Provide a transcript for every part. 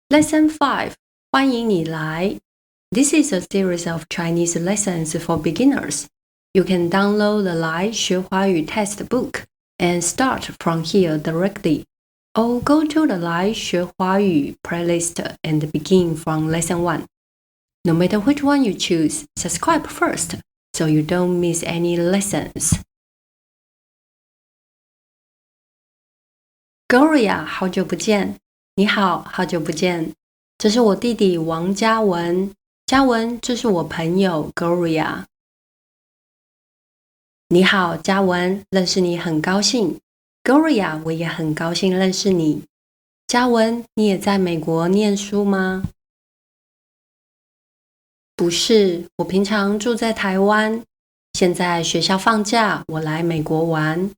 Lesson 5. 欢迎你来 This is a series of Chinese lessons for beginners. You can download the 来学华语 textbook and start from here directly. Or go to the 来学华语 playlist and begin from lesson 1. No matter which one you choose, subscribe first so you don't miss any lessons. Gloria, 好久不见。你好，好久不见。这是我弟弟王嘉文。嘉文，这是我朋友 Gloria。你好，嘉文，认识你很高兴。Gloria，我也很高兴认识你。嘉文，你也在美国念书吗？不是，我平常住在台湾。现在学校放假，我来美国玩。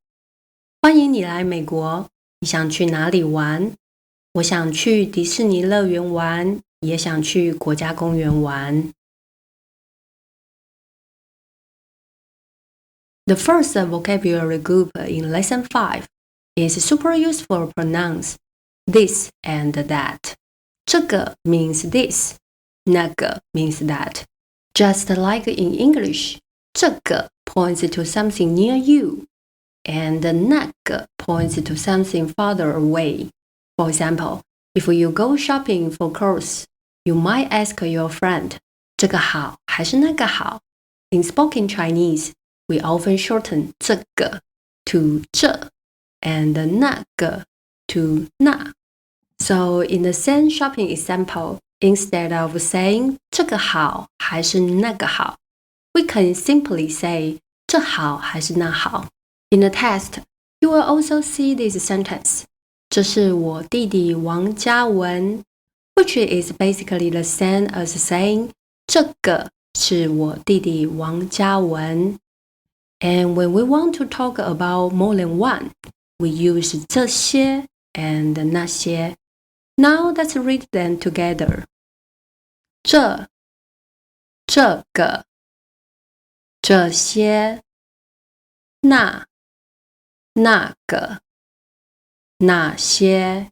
欢迎你来美国。你想去哪里玩？我想去迪士尼乐园玩，也想去国家公园玩。The first vocabulary group in Lesson 5 is super useful to pronounce this and that. 这个 means this, 那个 means that. Just like in English, 这个 points to something near you, and 那个 points to something farther away. For example, if you go shopping for clothes, you might ask your friend, 这个好还是那个好? In spoken Chinese, we often shorten 这个 to 这 and 那个 to 那. So in the same shopping example, instead of saying 这个好还是那个好, we can simply say 这好还是那好. In the text, you will also see this sentence. 这是我弟弟王嘉文 which is basically the same as saying 这个是我弟弟王嘉文. And when we want to talk about more than one, we use 这些 and 那些. Now let's read them together. 这个这些那个那些。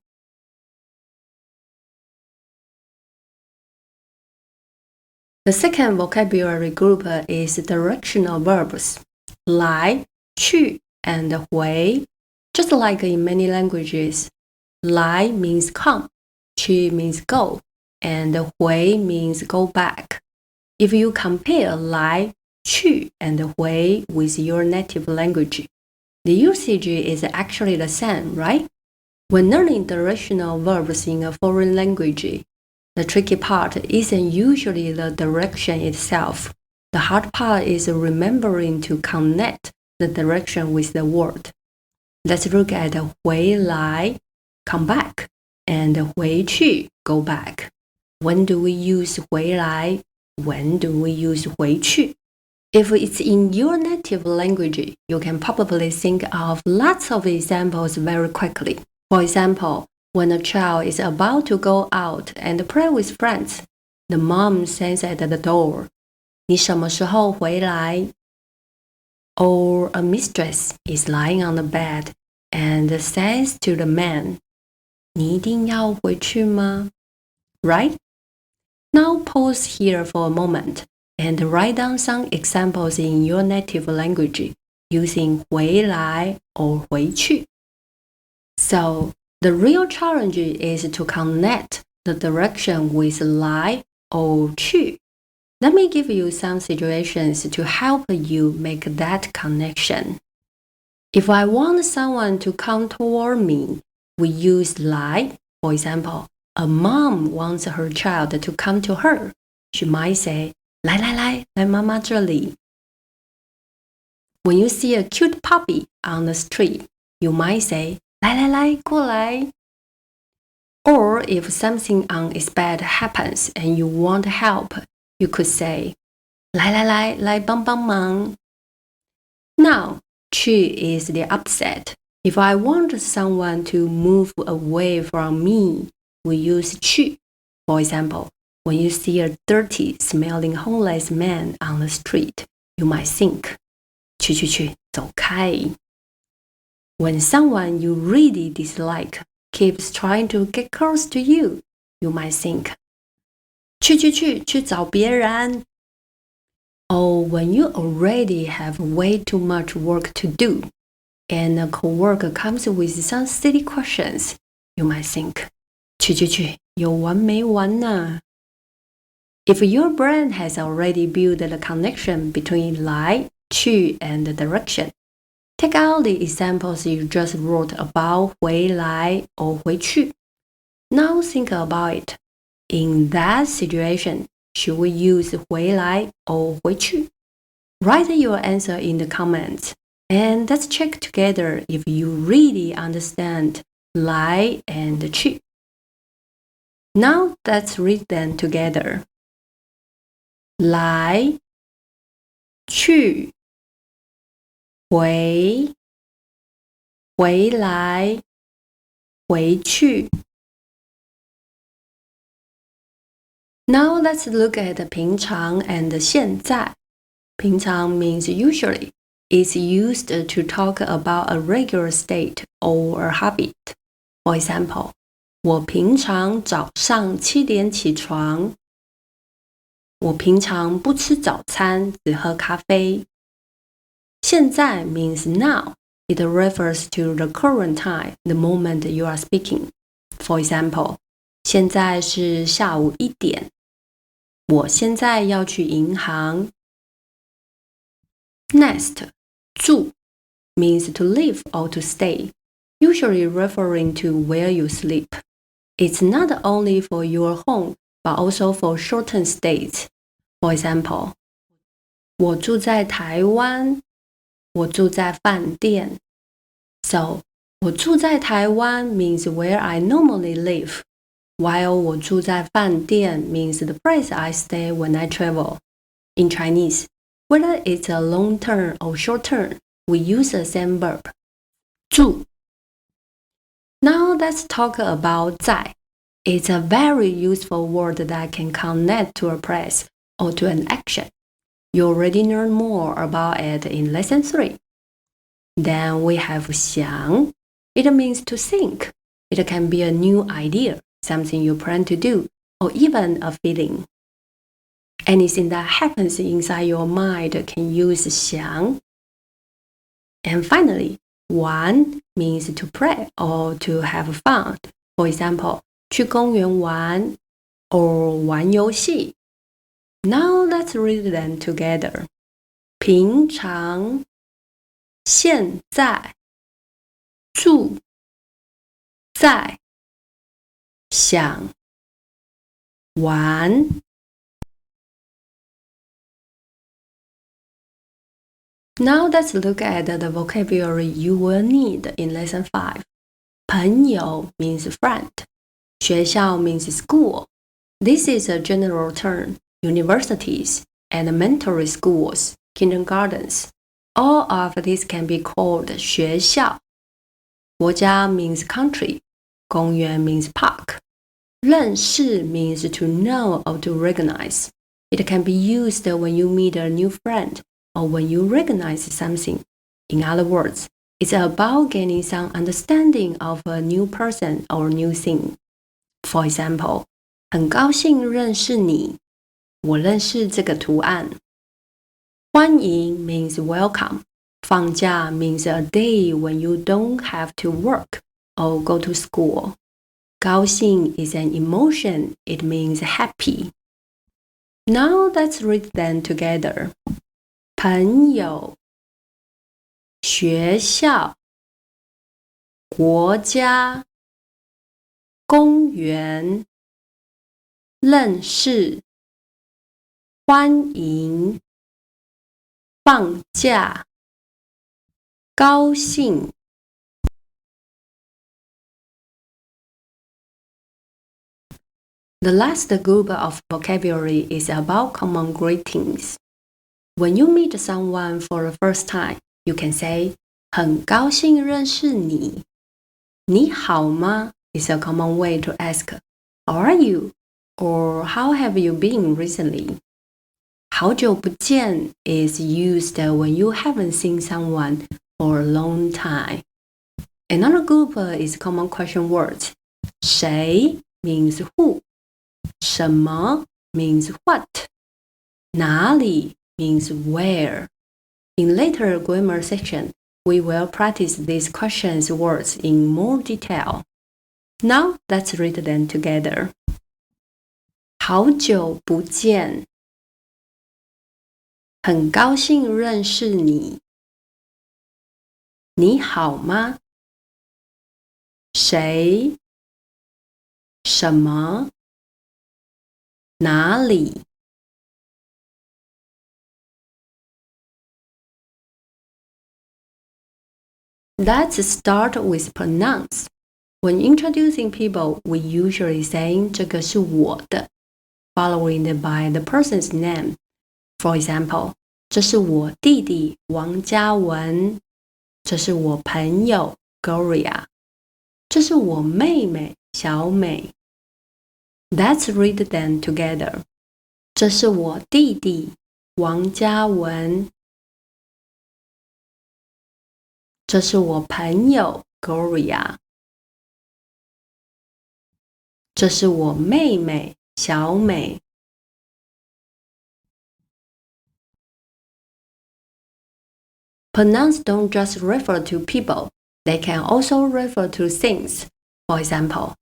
The second vocabulary group is directional verbs. 来、去 and 回. Just like in many languages, 来 means come, 去 means go, and 回 means go back. If you compare 来、去 and 回 with your native language, the usage is actually the same, right? When learning directional verbs in a foreign language, the tricky part isn't usually the direction itself. The hard part is remembering to connect the direction with the word. Let's look at 回来, come back, and 回去, go back. When do we use 回来? When do we use 回去? If it's in your native language, you can probably think of lots of examples very quickly. For example, when a child is about to go out and play with friends, the mom stands at the door. 你什么时候回来? Or a mistress is lying on the bed and says to the man, 你一定要回去吗? Right? Now pause here for a moment and write down some examples in your native language using 回来 or 回去. So, the real challenge is to connect the direction with 来 or 去. Let me give you some situations to help you make that connection. If I want someone to come toward me, we use 来. For example, a mom wants her child to come to her. She might say, 来来来，来妈妈这里。When you see a cute puppy on the street, you might say, 来来来，过来。Or if something unexpected happens and you want help, you could say, 来来来，来帮帮忙。Now, 去 is the opposite. If I want someone to move away from me, we use 去. For example, when you see a dirty, smelling homeless man on the street, you might think, 去，走开。When someone you really dislike keeps trying to get close to you, you might think. 去找别人。Or when you already have way too much work to do, and a coworker comes with some silly questions, you might think, 去，有完没完呢？ If your brain has already built the connection between 来, 去 and direction, take out the examples you just wrote about 回来 or 回去. Now think about it. In that situation, should we use 回来 or 回去? Write your answer in the comments, and let's check together if you really understand 来 and 去. Now let's read them together. 来去回来回去。Now let's look at 平常 and 现在。平常 means usually. It's used to talk about a regular state or a habit. For example, 我平常早上7点起床。我平常不吃早餐，只喝咖啡。现在 means now. It refers to the current time, the moment you are speaking. For example, 现在是下午1点。我现在要去银行。Next, 住 means to live or to stay, usually referring to where you sleep. It's not only for your home, but also for shortened stays. For example, 我住在台湾，我住在饭店。So, 我住在台湾 means where I normally live, while 我住在饭店 means the place I stay when I travel. In Chinese, whether it's a long term or short term, we use the same verb, 住. Now let's talk about 在. It's a very useful word that can connect to a place or to an action. You already learned more about it in lesson 3. Then we have 想. It means to think. It can be a new idea, something you plan to do, or even a feeling. Anything that happens inside your mind can use 想. And finally, 玩 means to play or to have fun. For example, 去公园玩 or 玩游戏。Now let's read them together. 平常，现在，住，在，想，玩。Now let's look at the vocabulary you will need in lesson 5. 朋友 means friend. 学校 means school. This is a general term. Universities, elementary schools, kindergartens. All of these can be called 学校. 国家 means country. 公园 means park. 认识 means to know or to recognize. It can be used when you meet a new friend or when you recognize something. In other words, it's about gaining some understanding of a new person or new thing. For example, 很高兴认识你。我认识这个图案。欢迎 means welcome. 放假 means a day when you don't have to work or go to school. 高兴 is an emotion. It means happy. Now let's read them together. 朋友，学校，国家，公园，认识，欢迎，放假，高兴。The last group of vocabulary is about common greetings. When you meet someone for the first time, you can say, 很高兴认识你。你好吗 is a common way to ask, how are you? Or how have you been recently? 好久不见 is used when you haven't seen someone for a long time. Another group is common question words. 谁 means who. 什么 means what. 哪里 means where. In later grammar section, we will practice these questions words in more detail. Now, let's read them together. 好久不见，很高兴认识你。你好吗？谁？什么？哪里？ Let's start with pronouns. When introducing people, we usually say 这个是我的 followed by the person's name. For example, 这是我弟弟王嘉文，这是我朋友 Gloria， 这是我妹妹小美。Let's read them together. 这是我弟弟王嘉文，这是我朋友 Gloria， 这是我妹妹小美。Pronouns don't just refer to people, they can also refer to things. For example,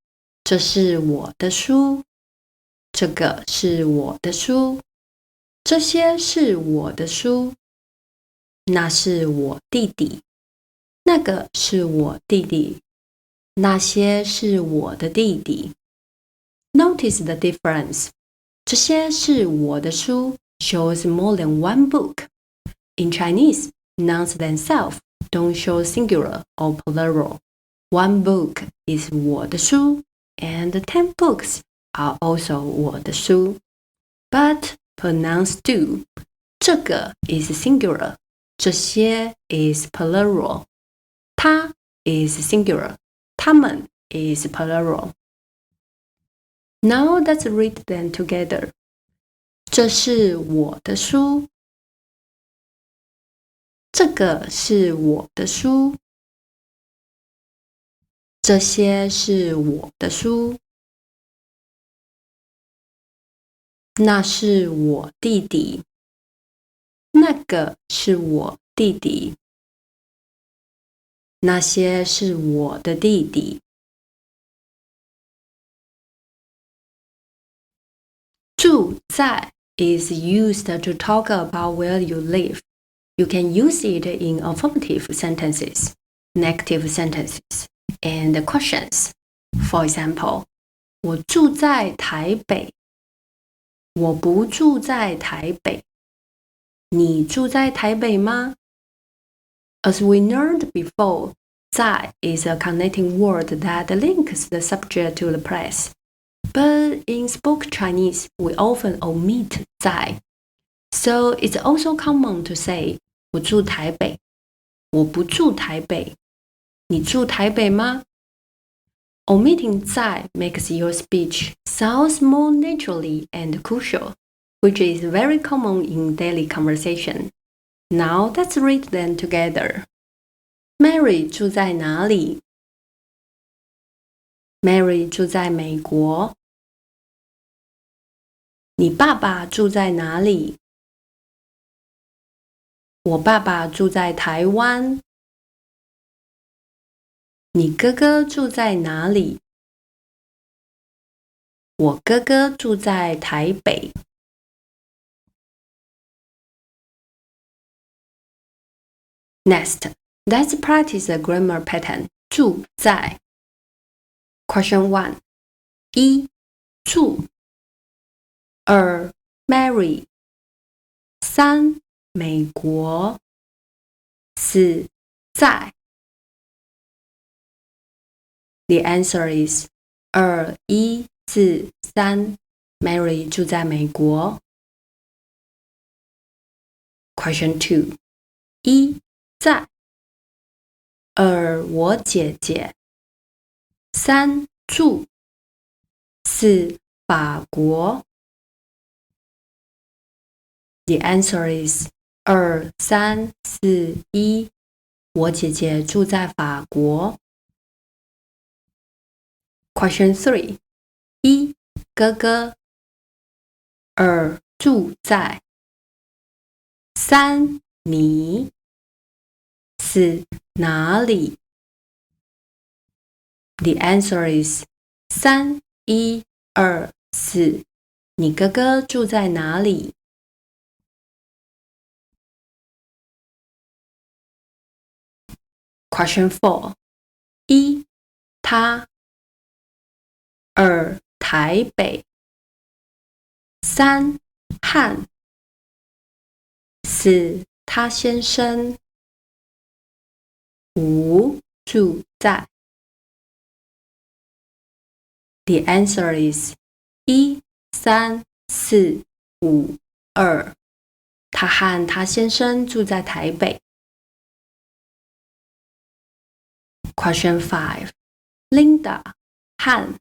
这是我的书，这个是我的书，这些是我的书，那是我弟弟，那个是我弟弟，那些是我的弟弟。Notice the difference. 这些是我的书 shows more than one book. In Chinese, nouns themselves don't show singular or plural. One book is 我的书 and 10 books are also 我的书. But pronouns do. 这个 is singular. 这些 is plural. 他 is singular. 他们 is plural. Now let's read them together. 这是我的书。这个是我的书。这些是我的书。那是我弟弟。那个是我弟弟。那些是我的弟弟。住在 is used to talk about where you live. You can use it in affirmative sentences, negative sentences, and questions. For example, 我住在台北。我不住在台北。你住在台北吗？ As we learned before, 在 is a connecting word that links the subject to the place. But in spoken Chinese, we often omit 在. So it's also common to say 我住台北。我不住台北。你住台北吗？ Omitting 在 makes your speech sounds more naturally and crucial, which is very common in daily conversation. Now let's read them together. Mary 住在哪里？ Mary 住在美国。你爸爸住在哪里？我爸爸住在台湾。你哥哥住在哪里？我哥哥住在台北。Next, let's practice the grammar pattern. 住在 Question 1. 一住2 Mary 3美国4在 The answer is 2 1 4 3 Mary 住在美国 Question 2. 1在2我姐姐3住4法国 The answer is 2 3 4 1我姐姐住在法国 Question 3. 1哥哥。2住在。3你。4哪里？ The answer is 3、1、2、4。你哥哥住在哪里？ Question 4。1他。2台北。3汉。4他先生。5住在。The answer is 1、3、4、5、2。他和他先生住在台北。Question 5。Linda 和。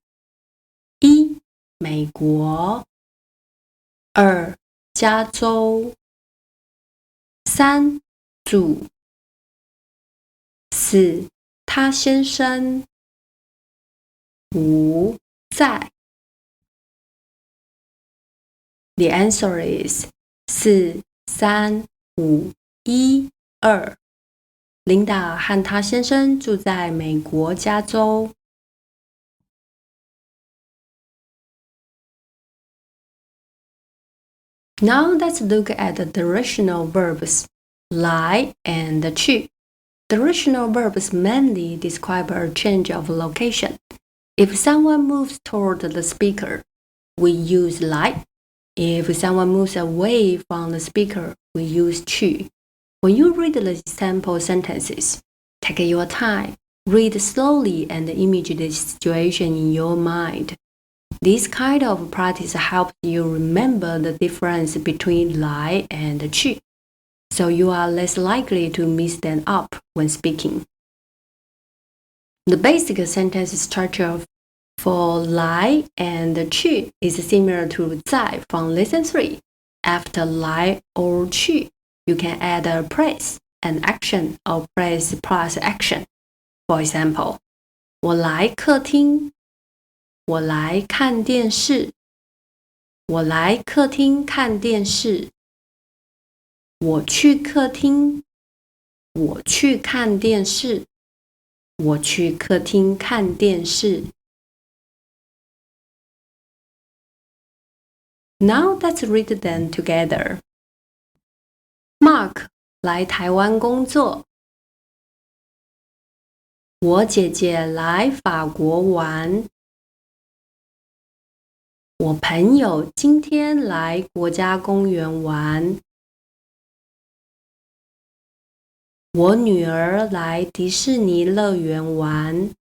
1美国。2加州。3住。4他先生。5在。The answer is 4、3、5、1、2。Linda 和她先生住在美国加州。Now let's look at the directional verbs 来 and 去。Directional verbs mainly describe a change of location. If someone moves toward the speaker, we use 来. If someone moves away from the speaker, we use 去. When you read the sample sentences, take your time, read slowly and image the situation in your mind. This kind of practice helps you remember the difference between 来 and 去, so you are less likely to mix them up when speaking. The basic sentence structure for 来 and 去 is similar to 在 from lesson 3. After 来 or 去, you can add a place, an action, or place plus action. For example, 我来客厅。我来看电视。我来客厅看电视。我去客厅。我去看电视。我去客厅看电视。Now let's read them together. Mark 来台湾工作。我姐姐来法国玩。我朋友今天来国家公园玩。我女儿来迪士尼乐园玩。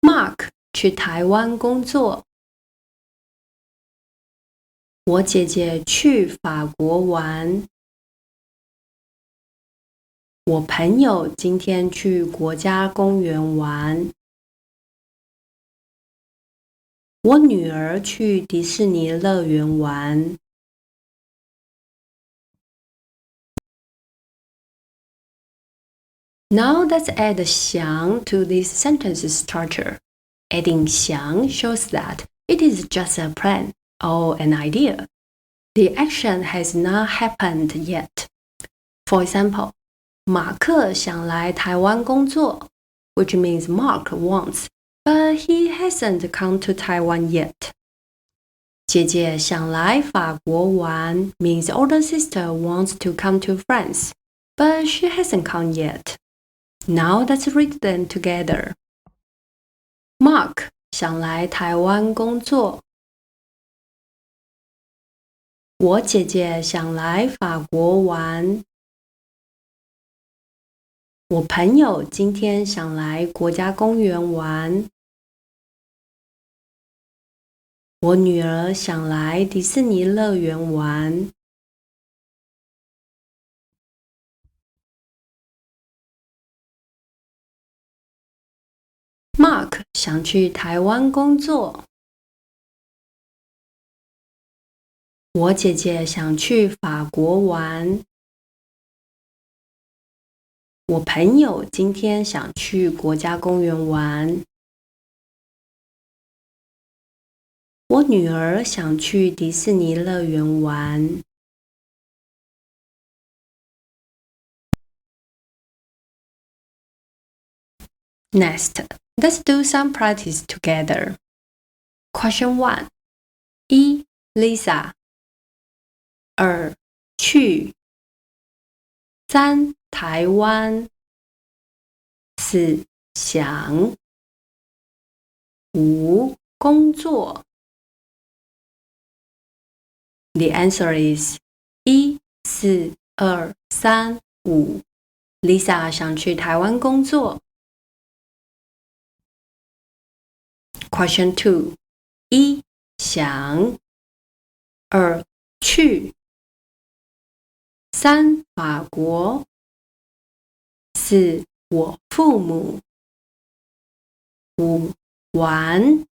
Mark 去台湾工作。我姐姐去法国玩。我朋友今天去国家公园玩。我女儿去迪士尼乐园玩。Now let's add 想 to this sentence structure. Adding 想 shows that it is just a plan or an idea. The action has not happened yet. For example, 马克想来台湾工作 which means Mark wants, but he hasn't come to Taiwan yet. 姐姐想来法国玩 means older sister wants to come to France, but she hasn't come yet. Now let's read them together. Mark 想来台湾工作。我姐姐想来法国玩。我朋友今天想来国家公园玩。我女儿想来迪士尼乐园玩。Mark 想去台湾工作。我姐姐想去法国玩。我朋友今天想去国家公园玩。我女儿想去迪士尼乐园玩。Next, let's do some practice together. Question 1. 1. Lisa 2. 去 3. 台湾 4. 想 5. 工作 The answer is 1, 4, 2, 3, 5. Lisa 想去台湾工作。Question 2. 1. 想 2. 去 3. 法国 4. 我父母 5. 玩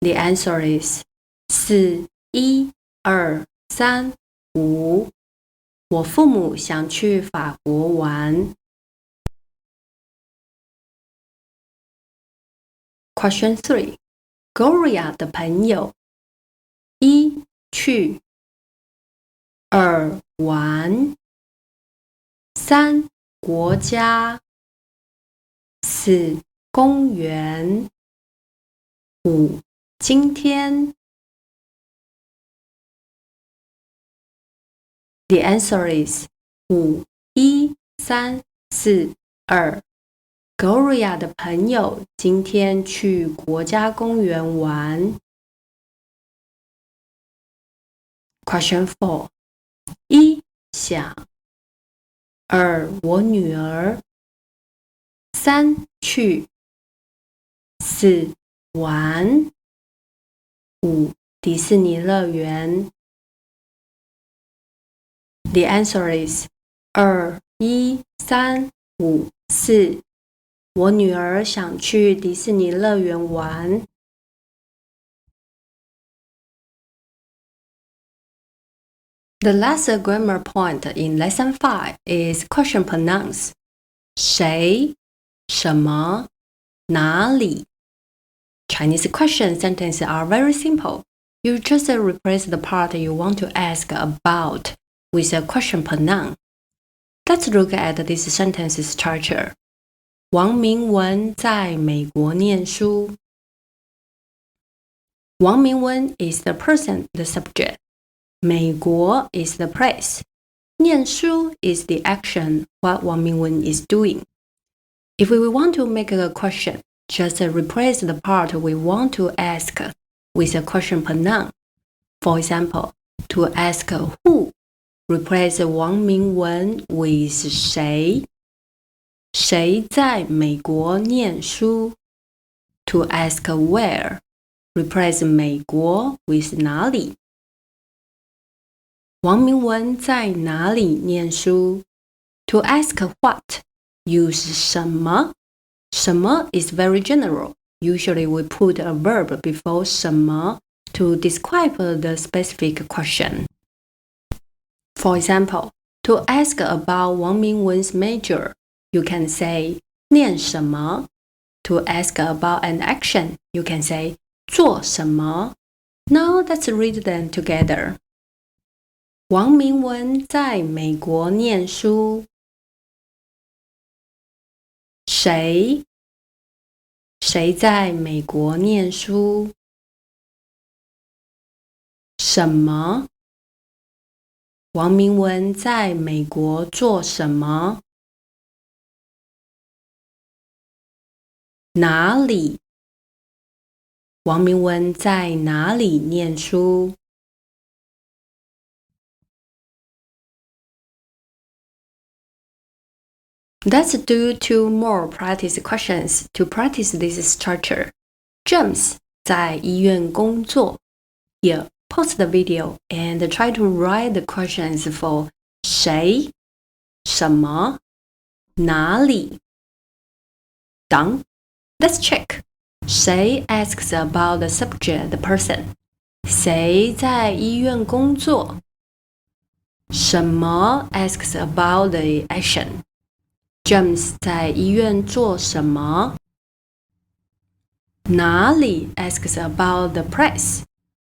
The answer is 4, 1, 2, 3, 5. 我父母想去法国玩。Question 3. Gloria 的朋友 1. 去 2. 玩 3. 国家 4. 公园 5. 今天 The answer is 5, 1, 3, 4, 2. Gloria 的朋友今天去国家公园玩。Question 4. 1. 想 2. 我女儿 3. 去 4. 玩 5. 迪士尼乐园。The answer is 2, 1, 3, 5, 4. 我女儿想去迪士尼乐园玩。The last grammar point in Lesson 5 is question pronouns. 谁 什么 哪里 Chinese question sentences are very simple. You just replace the part you want to ask about with a question pronoun. Let's look at this sentence structure. 王明文在美国念书。王明文 is the person, the subject. 美国 is the place. 念书 is the action, what Wang Mingwen is doing. If we want to make a question, just replace the part we want to ask with a question pronoun. For example, to ask who, replace Wang Mingwen with 谁。谁在美国念书 To ask where, replace 美国 with 哪里。王明文在哪里念书 To ask what, use 什么。什么 is very general. Usually we put a verb before 什么 to describe the specific question. For example, to ask about Wang Mingwen's major, you can say 念什么 To ask about an action, you can say 做什么 Now let's read them together. 王明文在美国念书。谁在美国念书？什么？王明文在美国做什么？哪里？王明文在哪里念书？Let's do 2 more practice questions to practice this structure. James 在医院工作。Here, pause the video and try to write the questions for 谁、什么、哪里。Done. Let's check. 谁 asks about the subject, the person. 谁在医院工作什么 asks about the action. James 在医院做什么？哪里 asks about the place.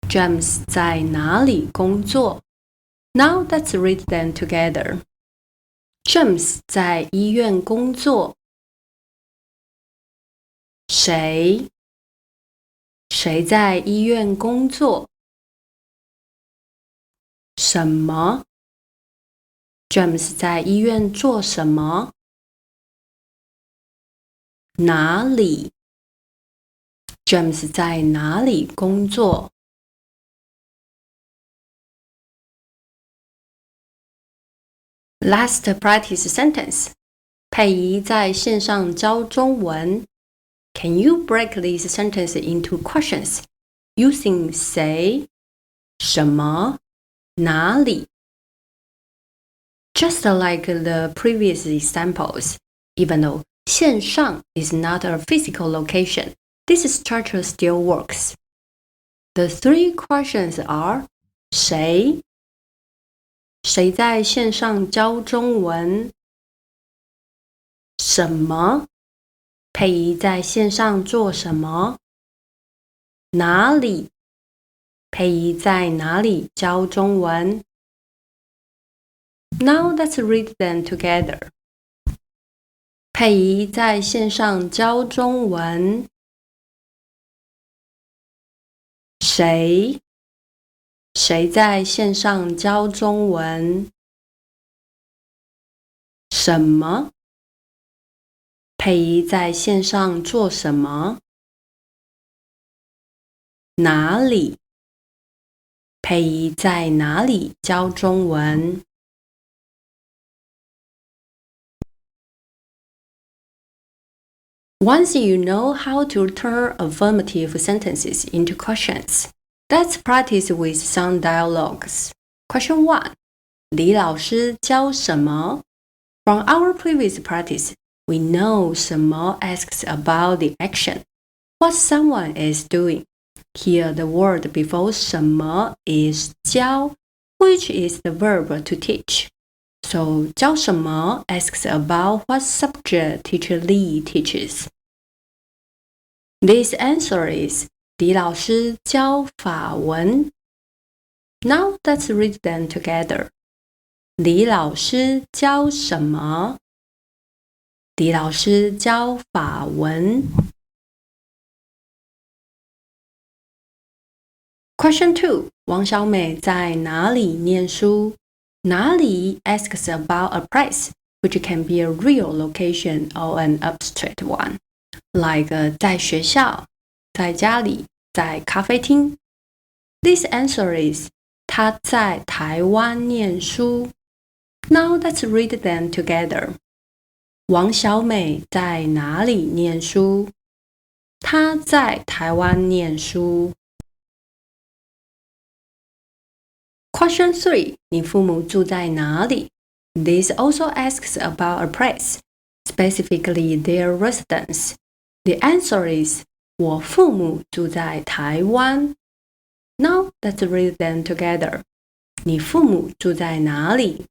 James 在哪里工作？ Now let's read them together. James 在医院工作。谁在医院工作？什么 ？James 在医院做什么？哪里 ？James 在哪里工作？ Last practice sentence. 佩仪在线上教中文。Can you break this sentence into questions using 谁、什么、哪里 Just like the previous examples, even though 线上 is not a physical location, this structure still works. The three questions are 谁在线上教中文？什么？佩仪在线上做什么？哪里？佩仪在哪里教中文？ Now let's read them together. 佩仪在线上教中文。谁在线上教中文？什么？佩仪在线上做什么？哪里？佩仪在哪里教中文？ Once you know how to turn affirmative sentences into questions, let's practice with some dialogues. Question 1. 李老师教什么？ From our previous practice, we know 什么 asks about the action, what someone is doing. Here the word before 什么 is 教, which is the verb to teach. So 教什么 asks about what subject teacher Li teaches. This answer is 李老师教法文。Now let's read them together. 李老师教什么？李老师教法文。Question 2. 王小美在哪里念书？哪里 asks about a place, which can be a real location or an abstract one, like 在学校、在家里、在咖啡厅。This answer is 她在台湾念书。Now let's read them together. 王小美在哪里念书？她在台湾念书。Question 3. 你父母住在哪里？ This also asks about a place, specifically their residence. The answer is 我父母住在台湾。Now let's read them together. 你父母住在哪里？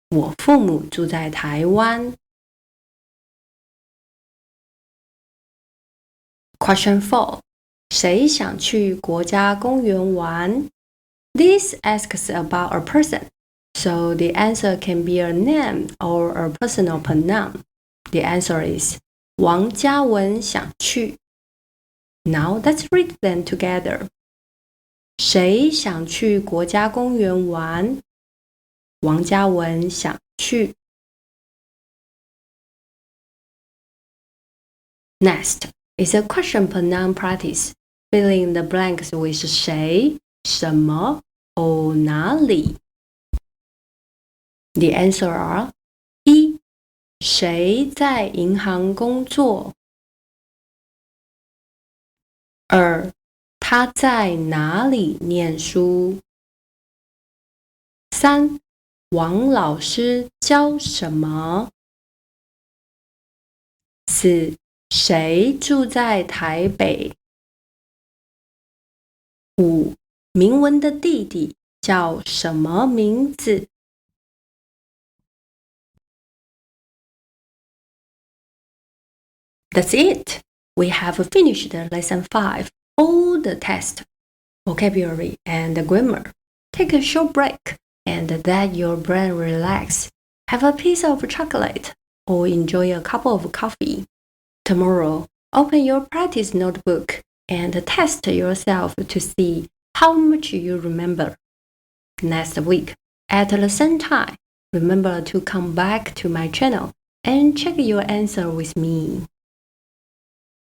我父母住在台湾。Question 4. 谁想去国家公园玩？ This asks about a person, so the answer can be a name or a personal pronoun. The answer is 王嘉文想去。Now let's read them together. 谁想去国家公园玩？王嘉文想去。Next is a question pronoun practice. Fill in the blanks with 谁、什么 or 哪里。The answer are 1. 谁在银行工作？ 2. 他在哪里念书？ 3. 王老师教什么？ 4. 谁住在台北？ 5. 明文的弟弟叫什么名字？ That's it. We have finished lesson 5, all the text, vocabulary and grammar. Take a short break and let your brain relax. Have a piece of chocolate or enjoy a cup of coffee. Tomorrow, open your practice notebook and test yourself to see how much you remember. Next week, at the same time, remember to come back to my channel and check your answer with me.